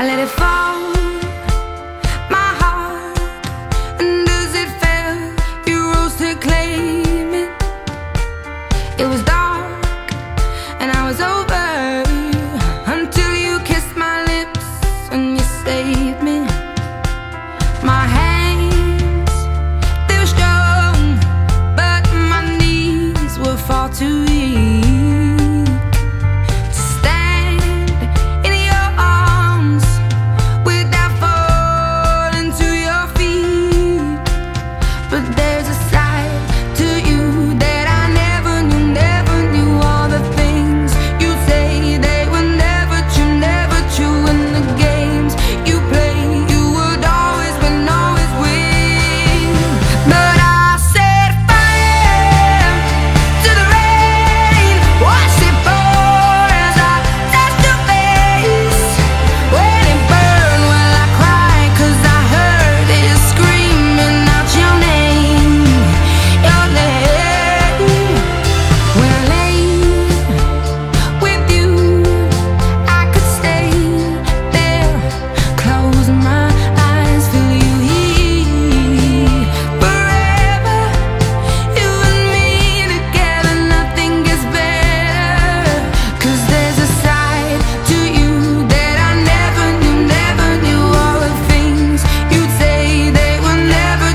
I let it fall, my heart, and as it fell, you rose to claim it. It was dark, and I was over, until you kissed my lips and you saved me. My hands, they were strong, but my knees were far too weak to stand in your arms without falling to your feet. But there's a side to you that I never knew all the things you say, they were never true, and the games you play, you would always win, always win. But I set fire to the rain, watched it pour as I touched your face. When it burned, well I cried, 'cause I heard it screaming out your name, your name. When I lay with you, I could stay there, close my eyes, feel you here forever. You and me together, nothing gets better. 'Cause there's a side to you that I never knew all the things you'd say, they were never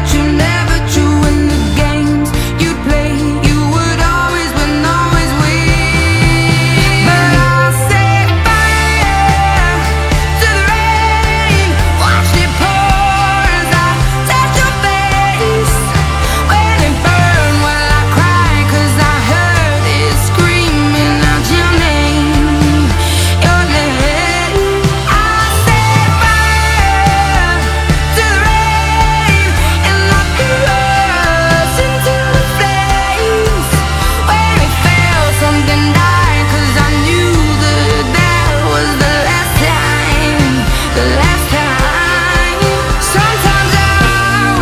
true, and the games you'd play, you would always win, always win. But I set fire to the rain, watched it pour as I touched your face. When it burned, well I cried, 'cause I heard it screaming out your name, your name. I set fire to the rain, and locked us into the flames. When it fell, something died, 'cause I knew that was the last time, the last time. Sometimes I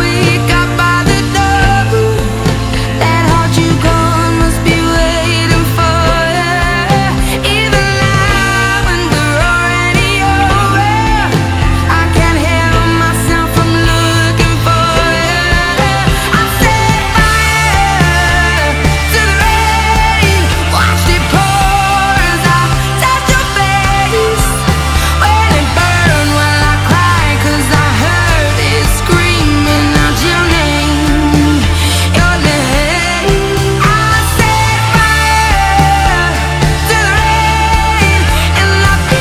wake up by the door, that heart you gone must be waiting for you. Even now when we're already over, I can't help myself from looking for you. I set fire to the rain, watched it pour as I touched your face. When it burned, well I cried, 'cause I heard it screaming out your name, your name. I set fire to the rain, and locked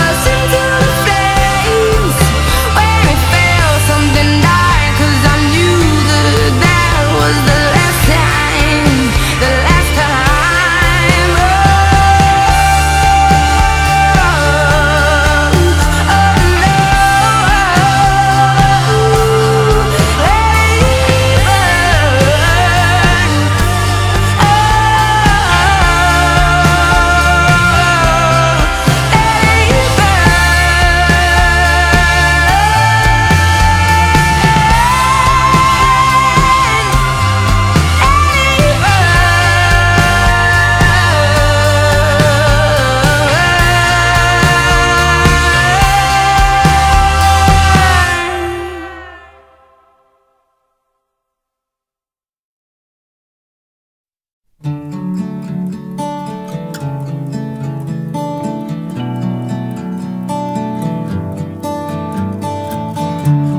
us into the flames. When it fell, something died, 'cause I knew that was the last time, the last time. Oh,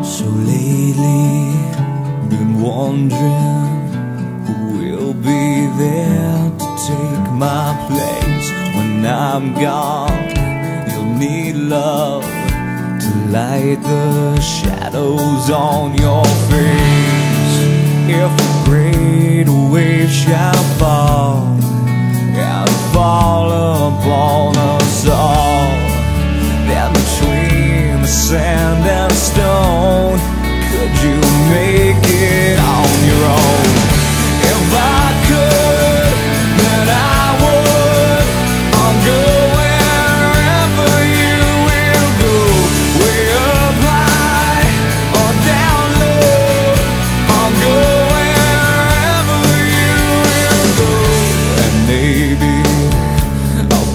So lately, been wondering who will be there to take my place when I'm gone. You'll need love to light the shadows on your face. If a great wave shall fall and fall upon us all, then between the sand and stone, could you make it on your own? If I could, then I would. I'll go wherever you will go, way up high or down low. I'll go wherever you will go, and maybe I'll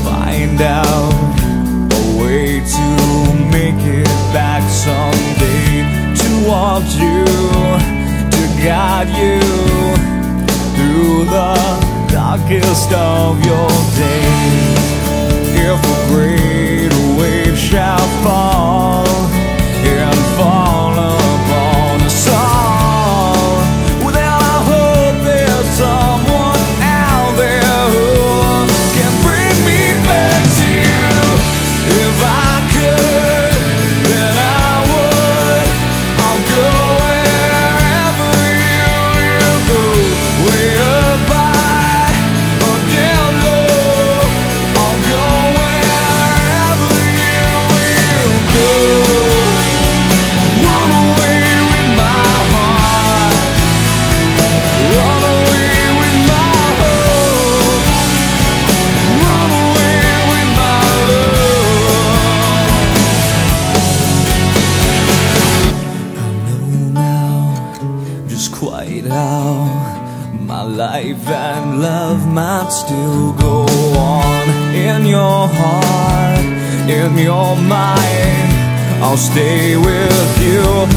guide you through the darkest of your days. If a great wave shall fall and fall upon us all, well then I hope there's someone out there who can bring me back to you. If I could, then I would. I'll go wherever you go, way up high or down low. I'll go wherever you will go. Run away with my heart, run away with my hope, run away with my love. I know now just quite how my life and love might still go on. In your heart, in your mind, I'll stay with you.